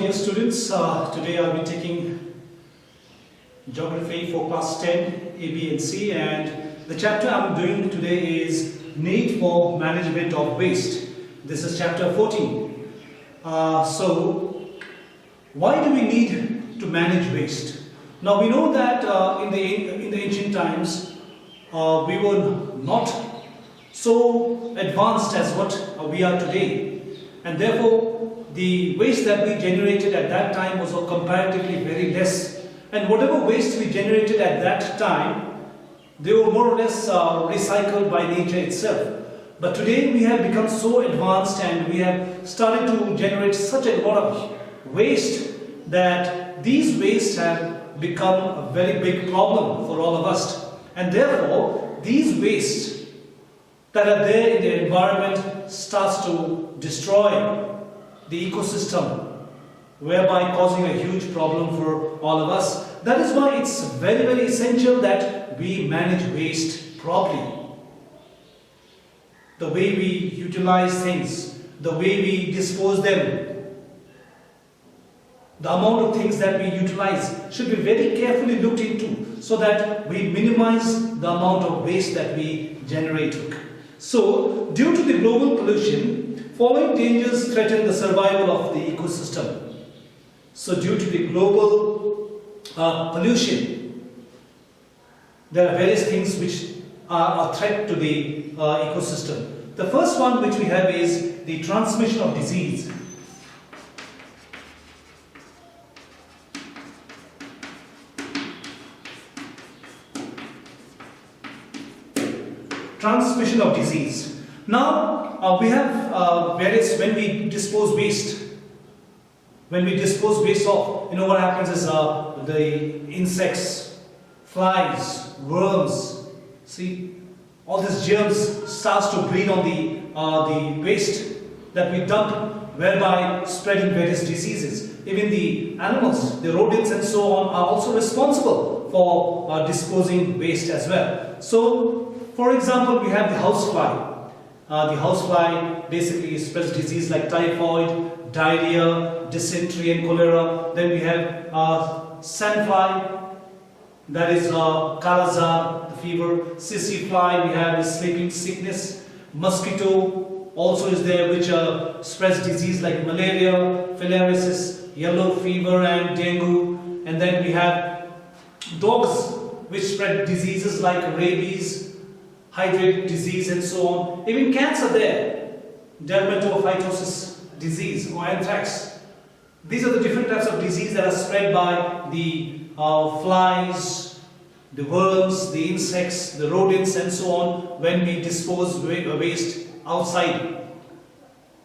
dear students. Today I'll be taking Geography for Class 10, A, B and C, and the chapter I'm doing today is Need for Management of Waste. This is chapter 14. So, why do we need to manage waste? Now we know that in the ancient times we were not so advanced as what we are today, and therefore the waste that we generated at that time was comparatively very less, and whatever waste we generated at that time, they were more or less recycled by nature itself. But today we have become so advanced and we have started to generate such a lot of waste that these wastes have become a very big problem for all of us, and therefore these wastes that are there in the environment starts to destroy the ecosystem, whereby causing a huge problem for all of us. That is why it's very, very essential that we manage waste properly. The way we utilize things, the way we dispose them, the amount of things that we utilize should be very carefully looked into so that we minimize the amount of waste that we generate. So, due to the global pollution, following dangers threaten the survival of the ecosystem. So, due to the global pollution, there are various things which are a threat to the ecosystem. The first one which we have is the transmission of disease. Transmission of disease. Now we have various, when we dispose waste. When we dispose waste off, what happens is the insects, flies, worms, see, all these germs starts to breed on the waste that we dump, whereby spreading various diseases. Even the animals, the rodents and so on, are also responsible for disposing waste as well. So, for example, we have the housefly. The housefly basically spreads disease like typhoid, diarrhea, dysentery and cholera. Then we have sandfly, that is kala-azar, the fever. Sissy fly, we have is sleeping sickness. Mosquito also is there, which spreads disease like malaria, filariasis, yellow fever and dengue. And then we have dogs, which spread diseases like rabies, hydrate disease and so on. Even cats are there, dermatophytosis disease or anthrax. These are the different types of disease that are spread by the flies, the worms, the insects, the rodents and so on when we dispose waste outside.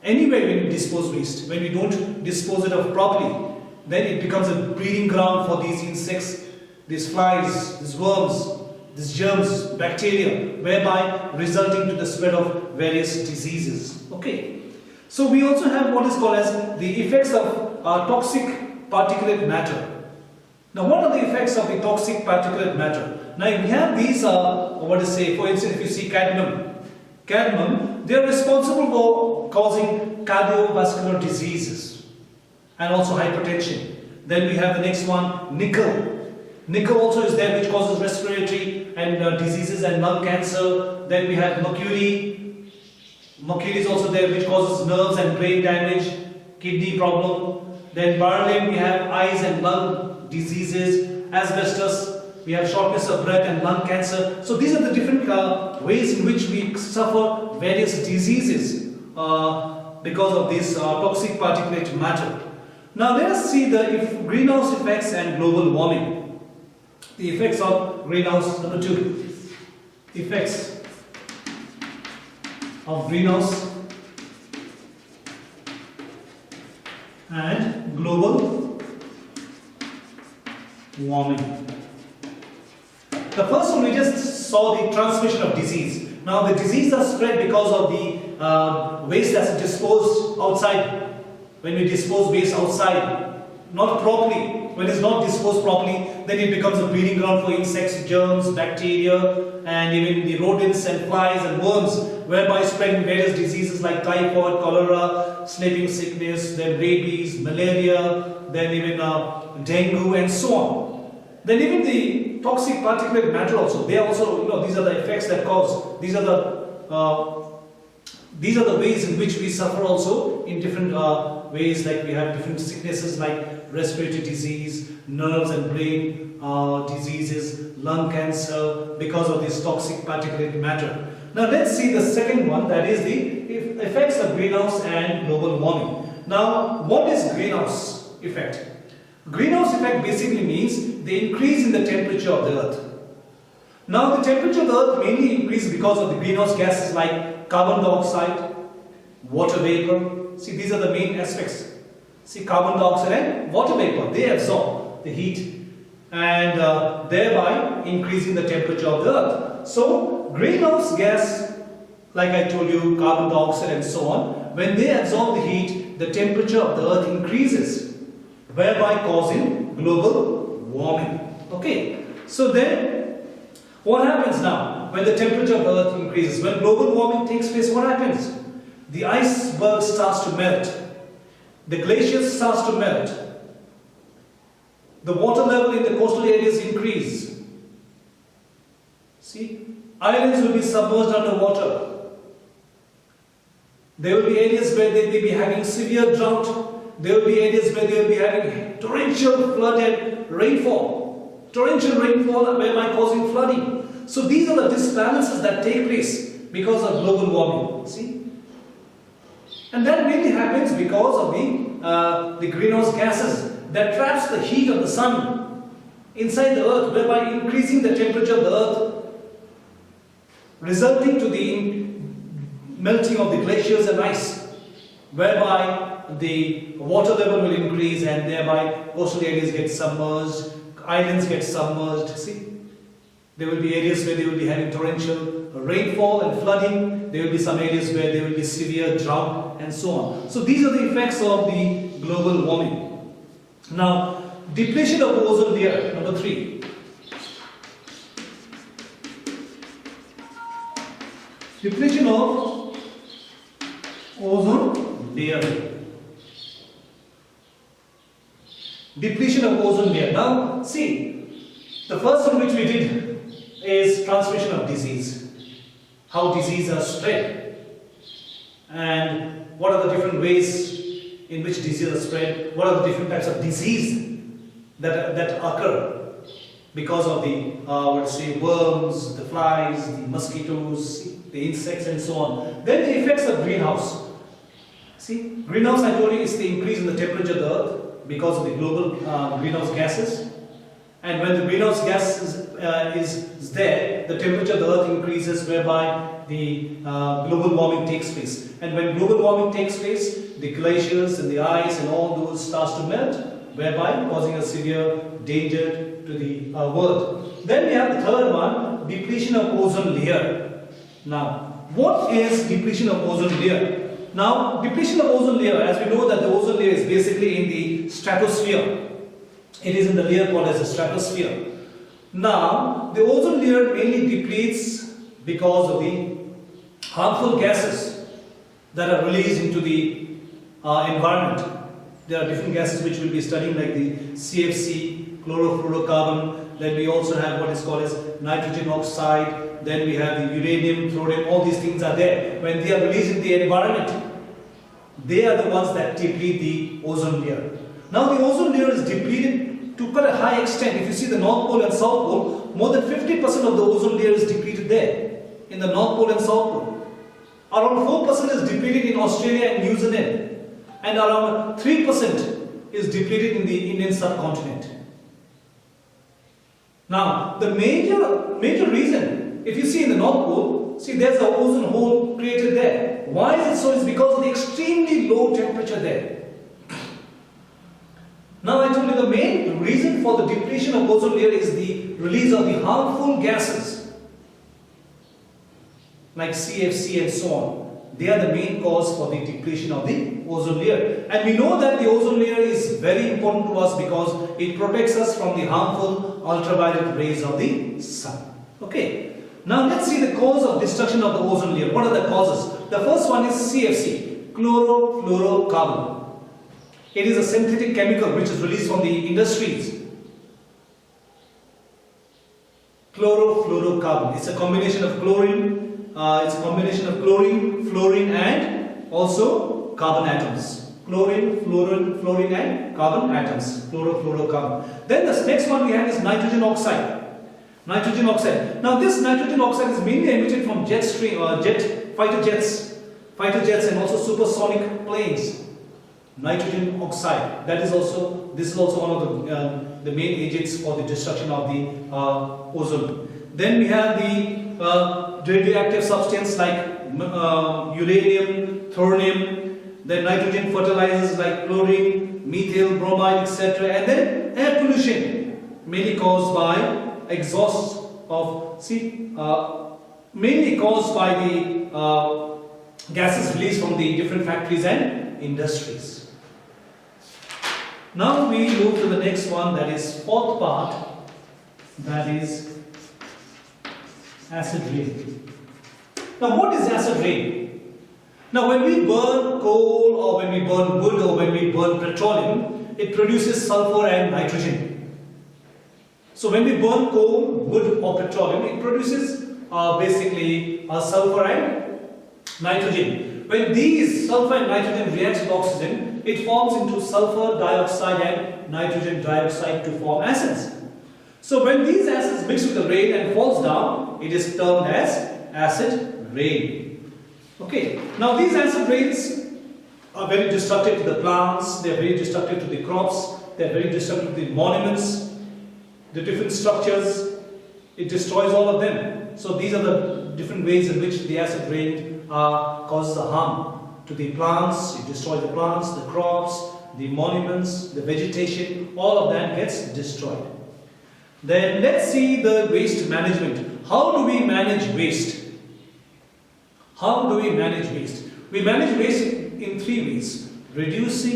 Anyway, when we dispose waste, when we don't dispose it off properly, then it becomes a breeding ground for these insects, these flies, these worms, these germs, bacteria, whereby resulting to the spread of various diseases. Okay. So we also have what is called as the effects of toxic particulate matter. Now, what are the effects of the toxic particulate matter? Now, we have these, for instance, if you see cadmium, they are responsible for causing cardiovascular diseases and also hypertension. Then we have the next one, nickel. Nickel also is there, which causes respiratory and diseases and lung cancer. Then we have mercury. Mercury is also there, which causes nerves and brain damage, kidney problem. Then beryllium, we have eyes and lung diseases. Asbestos, we have shortness of breath and lung cancer. So these are the different ways in which we suffer various diseases because of this toxic particulate matter. Now let us see the greenhouse effects and global warming. The effects of greenhouse, number 2. Effects of greenhouse and global warming. The first one, we just saw the transmission of disease. Now the disease are spread because of the waste that's disposed outside. When we dispose waste outside, not properly, when it's not disposed properly, then it becomes a breeding ground for insects, germs, bacteria, and even the rodents and flies and worms, whereby spreading various diseases like typhoid, cholera, sleeping sickness, then rabies, malaria, then even dengue and so on. Then even the toxic particulate matter also, they are also, these are the effects that cause, these are the ways in which we suffer also in different ways, like we have different sicknesses like respiratory disease, nerves and brain diseases, lung cancer, because of this toxic particulate matter. Now let's see the second one, that is the effects of greenhouse and global warming. Now what is greenhouse effect? Greenhouse effect basically means the increase in the temperature of the earth. Now the temperature of the earth mainly increases because of the greenhouse gases like carbon dioxide, water vapor. See, these are the main aspects. See, carbon dioxide and water vapor, they absorb the heat and thereby increasing the temperature of the earth. So greenhouse gas, like I told you, carbon dioxide and so on, when they absorb the heat, the temperature of the earth increases, whereby causing global warming. Okay, so then what happens now when the temperature of the earth increases? When global warming takes place, what happens? The iceberg starts to melt, the glaciers starts to melt, the water level in the coastal areas increase. See, islands will be submerged underwater. There will be areas where they may be having severe drought. There will be areas where they will be having torrential flood and rainfall. Torrential rainfall whereby causing flooding. So these are the disbalances that take place because of global warming. See? And that mainly happens because of the greenhouse gases that traps the heat of the sun inside the earth, whereby increasing the temperature of the earth, resulting to the melting of the glaciers and ice, whereby the water level will increase and thereby coastal areas get submerged, islands get submerged. See, there will be areas where they will be having torrential rainfall and flooding. There will be some areas where there will be severe drought and so on. So these are the effects of the global warming. Now, depletion of ozone layer, number 3. Depletion of ozone layer. Depletion of ozone layer. Now, see, the first one which we did is transmission of disease. How disease are spread and what are the different ways in which disease are spread, what are the different types of disease that occur because of the worms, the flies, the mosquitoes, the insects and so on. Then the effects of greenhouse. See, greenhouse, I told you, is the increase in the temperature of the earth because of the global greenhouse gases. And when the greenhouse gas is there, the temperature of the earth increases, whereby the global warming takes place. And when global warming takes place, the glaciers and the ice and all those starts to melt, whereby causing a severe danger to the world. Then we have the third one, depletion of ozone layer. Now, what is depletion of ozone layer? Now, depletion of ozone layer, as we know that the ozone layer is basically in the stratosphere. It is in the layer called as the stratosphere. Now, the ozone layer mainly depletes because of the harmful gases that are released into the environment. There are different gases which we'll be studying, like the CFC, chlorofluorocarbon. Then we also have what is called as nitrogen oxide. Then we have the uranium, thorium. All these things are there. When they are released in the environment, they are the ones that deplete the ozone layer. Now the ozone layer is depleted to quite a high extent. If you see the North Pole and South Pole, more than 50% of the ozone layer is depleted there, in the North Pole and South Pole. Around 4% is depleted in Australia and New Zealand, and around 3% is depleted in the Indian subcontinent. Now, the major reason, if you see in the North Pole, see there's an ozone hole created there. Why is it so? It's because of the extremely low temperature there. Now I told you the main reason for the depletion of ozone layer is the release of the harmful gases like CFC and so on. they are the main cause for the depletion of the ozone layer. And we know that the ozone layer is very important to us because it protects us from the harmful ultraviolet rays of the sun. Okay. Now let's see the cause of destruction of the ozone layer. What are the causes? The first one is CFC, chlorofluorocarbon. It is a synthetic chemical which is released from the industries. Chlorofluorocarbon. It's a combination of chlorine. Fluorine, and also carbon atoms. Chlorine, fluorine, and carbon atoms. Chlorofluorocarbon. Then the next one we have is nitrogen oxide. Nitrogen oxide. Now this nitrogen oxide is mainly emitted from fighter jets, and also supersonic planes. Nitrogen oxide. This is also one of the main agents for the destruction of the ozone. Then we have the radioactive substance like uranium, thorium, then nitrogen fertilizers like chlorine, methyl, bromide, etc. And then air pollution, mainly caused by exhaust of mainly caused by the gases released from the different factories and industries. Now we move to the next one, that is fourth part, that is acid rain. Now what is acid rain? Now when we burn coal or when we burn wood or when we burn petroleum, it produces sulfur and nitrogen. So when we burn coal, wood or petroleum, it produces basically sulfur and nitrogen. When these sulfur and nitrogen react with oxygen, it forms into sulfur dioxide and nitrogen dioxide to form acids. So when these acids mix with the rain and falls down, it is termed as acid rain. Okay. Now these acid rains are very destructive to the plants, they are very destructive to the crops, they are very destructive to the monuments, the different structures. It destroys all of them. So these are the different ways in which the acid rain causes a harm to the plants. It destroys the plants, the crops, the monuments, the vegetation, all of that gets destroyed. Then let's see the waste management. How do we manage waste? How do we manage waste? We manage waste in three ways. Reduce,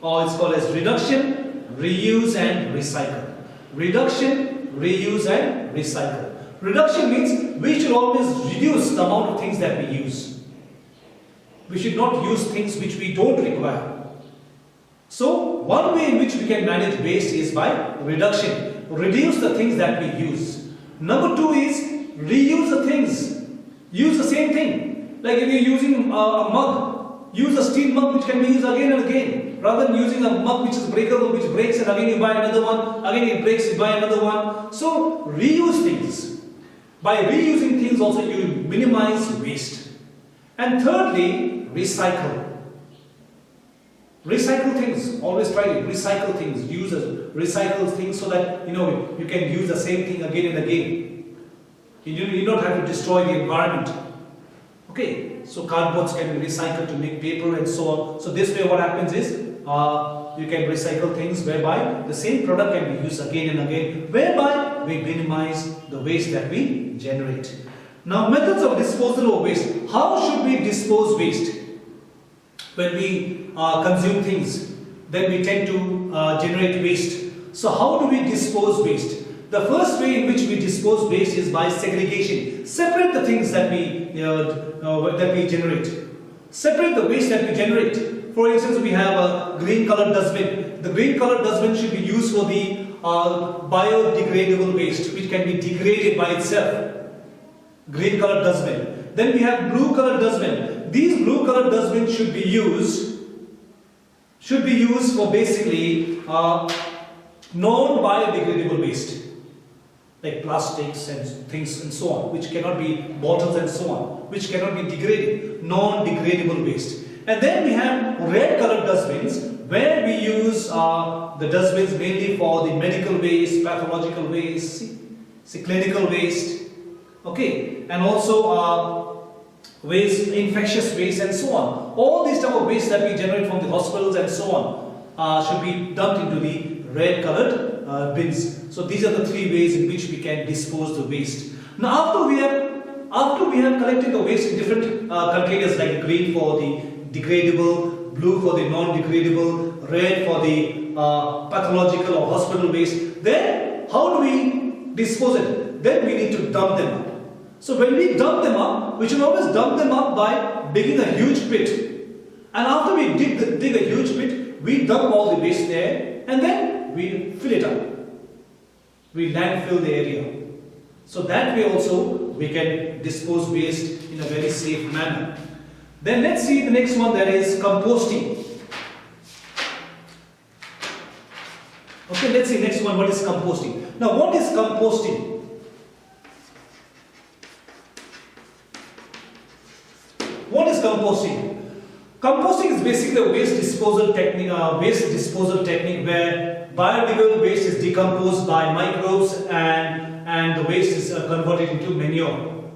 or it's called as reduction, reuse and recycle. Reduction, reuse and recycle. Reduction means we should always reduce the amount of things that we use. We should not use things which we don't require. So, one way in which we can manage waste is by reduction. Reduce the things that we use. Number two is reuse the things. Use the same thing. Like if you're using a mug, use a steel mug which can be used again and again. Rather than using a mug which is breakable, which breaks and again you buy another one, again it breaks, you buy another one. So, reuse things. By reusing things also you minimize waste. And thirdly, recycle. Recycle things. Always try to recycle things. Recycle things so that you can use the same thing again and again. You don't have to destroy the environment. Okay, so cardboards can be recycled to make paper and so on. So this way what happens is you can recycle things whereby the same product can be used again and again, whereby we minimize the waste that we generate. Now methods of disposal of waste. How should we dispose waste? When we consume things, then we tend to generate waste. So how do we dispose waste? The first way in which we dispose waste is by segregation. Separate the things that we generate. Separate the waste that we generate. For instance, we have a green colored dustbin. The green colored dustbin should be used for the biodegradable waste, which can be degraded by itself. Green colored dustbin. Then we have blue colored dustbin. These blue colored dustbins should be used for basically non-biodegradable waste, like plastics and things and so on, which cannot be bottles and so on, which cannot be degraded, non-degradable waste. And then we have red colored dustbins, where we use the dustbins mainly for the medical waste, pathological waste, clinical waste, okay, and also waste, infectious waste and so on. All these type of waste that we generate from the hospitals and so on should be dumped into the red colored bins. So these are the three ways in which we can dispose the waste. Now after we have after we have collected the waste in different containers, like green for the degradable, blue for the non-degradable, red for the pathological or hospital waste, then how do we dispose it? Then we need to dump them up. So when we dump them up, we should always dump them up by digging a huge pit. And after we dig a huge pit, we dump all the waste there and then we fill it up. We landfill the area. So that way also we can dispose waste in a very safe manner. Then let's see the next one, that is composting. Okay, let's see next one, what is composting? Now what is composting? What is composting? Composting is basically a waste disposal technique where biodegradable waste is decomposed by microbes and the waste is converted into manure.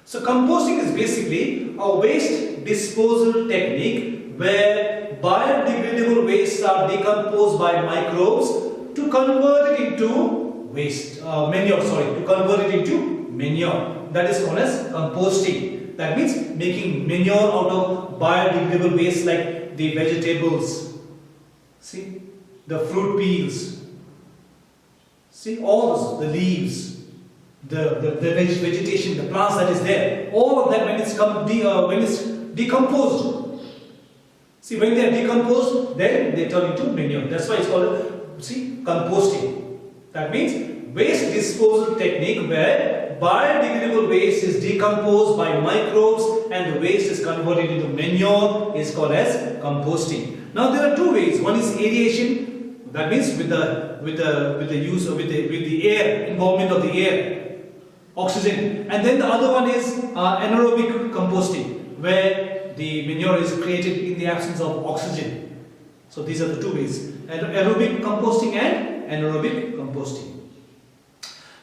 So composting is basically a waste disposal technique where biodegradable wastes are decomposed by microbes to convert it into manure. That is called as composting. That means making manure out of biodegradable waste like the vegetables, see, the fruit peels, see, all those, the leaves, the vegetation, the plants that is there, all of that when it's decomposed, see, when they are decomposed, then they turn into manure. That's why it's called, see, composting. That means waste disposal technique where biodegradable waste is decomposed by microbes and the waste is converted into manure is called as composting. Now there are two ways. One is aeration, that means with the use of the air, involvement of the air, oxygen, and then the other one is anaerobic composting, where the manure is created in the absence of oxygen. So these are the two ways: aerobic composting and anaerobic composting.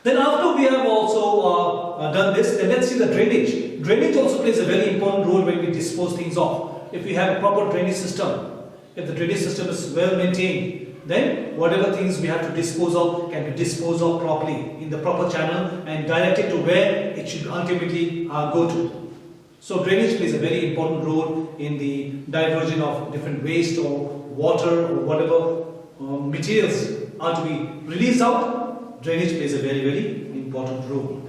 Then after we have also done this, then let's see the drainage. Drainage also plays a very important role when we dispose things off. If we have a proper drainage system, if the drainage system is well maintained, then whatever things we have to dispose of can be disposed of properly in the proper channel and directed to where it should ultimately go to. So drainage plays a very important role in the diversion of different waste or water or whatever materials are to be released out. Drainage plays a very, very important role.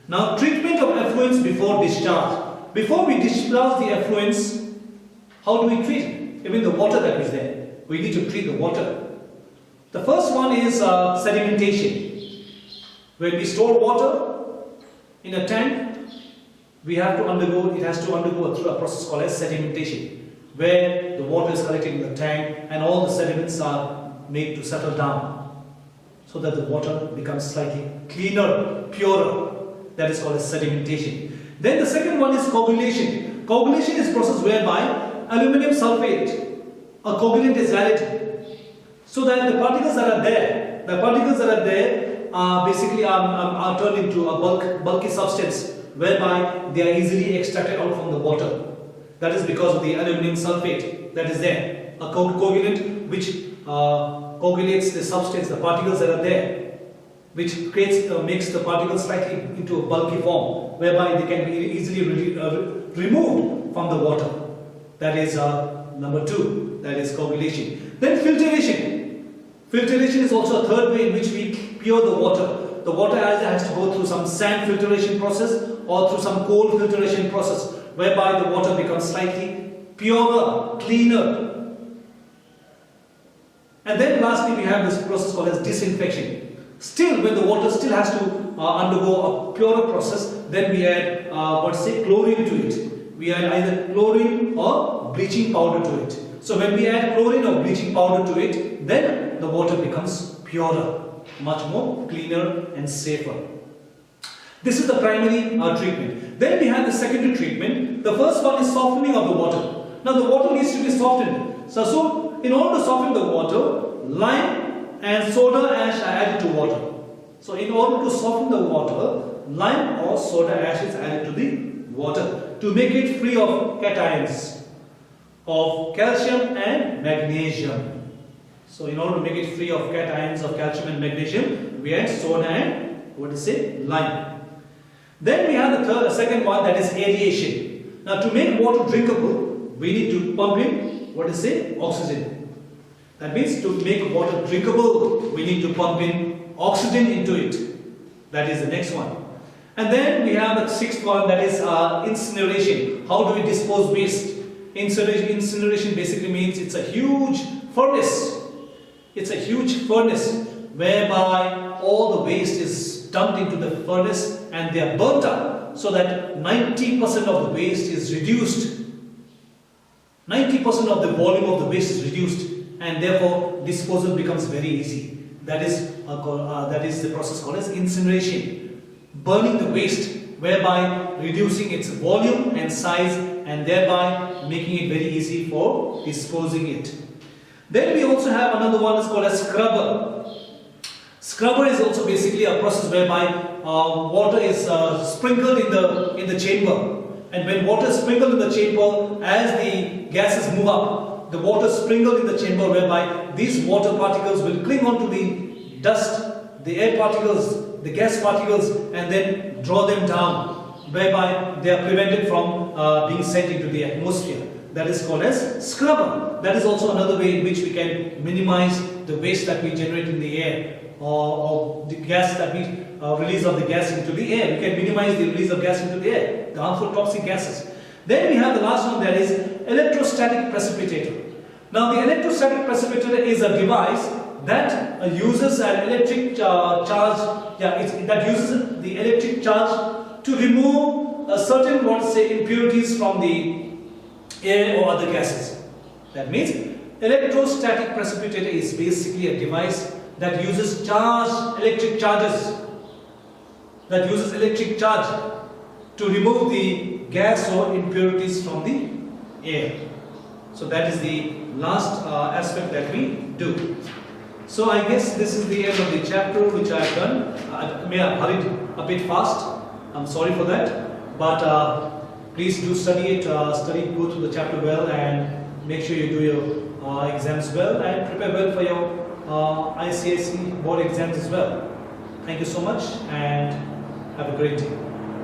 Now, treatment of effluents before discharge. Before we discharge the effluents, how do we treat it? Even the water that is there, we need to treat the water. The first one is sedimentation. When we store water in a tank, it has to undergo through a process called as sedimentation, where the water is collected in the tank and all the sediments are made to settle down, so that the water becomes slightly cleaner, purer. That is called as sedimentation. Then the second one is coagulation. Coagulation is a process whereby aluminum sulfate, a coagulant, is added, so that the particles that are there basically are turned into a bulky substance, whereby they are easily extracted out from the water. That is because of the aluminum sulfate that is there, a coagulant which coagulates the substance, the particles that are there, which makes the particles slightly into a bulky form, whereby they can be easily removed from the water. That is number 2, that is coagulation. Then filtration. Filtration is also a third way in which we pure the water. The water either has to go through some sand filtration process or through some coal filtration process, whereby the water becomes slightly purer, cleaner. And then lastly we have this process called as disinfection. Still, when the water still has to undergo a purer process, then we add chlorine to it. We add either chlorine or bleaching powder to it. So when we add chlorine or bleaching powder to it, then the water becomes purer, much more cleaner and safer. This is the primary treatment. Then we have the secondary treatment. The first one is softening of the water. Now the water needs to be softened. So in order to soften the water, lime and soda ash are added to water. So in order to soften the water, lime or soda ash is added to the water to make it free of cations of calcium and magnesium. So in order to make it free of cations of calcium and magnesium, we add soda and lime. Then we have the second one, that is aeration. Now to make water drinkable, we need to pump in, what is it? Oxygen. That means to make water drinkable, we need to pump in oxygen into it. That is the next one. And then we have the sixth one, that is incineration. How do we dispose waste? Incineration basically means it's a huge furnace. It's a huge furnace whereby all the waste is dumped into the furnace and they are burnt up so that 90% of the waste is reduced. 90% of the volume of the waste is reduced, and therefore disposal becomes very easy. That is the process called as incineration. Burning the waste, whereby reducing its volume and size and thereby making it very easy for disposing it. Then we also have another one is called as scrubber. Scrubber is also basically a process whereby water is sprinkled in the chamber, and when water is sprinkled in the chamber, as the gases move up, the water is sprinkled in the chamber whereby these water particles will cling onto the dust, the air particles, the gas particles, and then draw them down, whereby they are prevented from being sent into the atmosphere. That is called as scrubber. That is also another way in which we can minimize the waste that we generate in the air, or the gas that we release of the gas into the air. We can minimize the release of gas into the air, the harmful toxic gases. Then we have the last one, that is electrostatic precipitator. Now the electrostatic precipitator is a device that uses an electric charge, that uses the electric charge to remove certain, impurities from the air or other gases. That means electrostatic precipitator is basically a device that uses electric charge to remove the gas or impurities from the air. So that is the last aspect that we do. So I guess this is the end of the chapter which I have done. I may have hurried a bit fast. I'm sorry for that. But please do study it. Go through the chapter well, and make sure you do your exams well, and prepare well for your ICSE board exams as well. Thank you so much, and have a great day.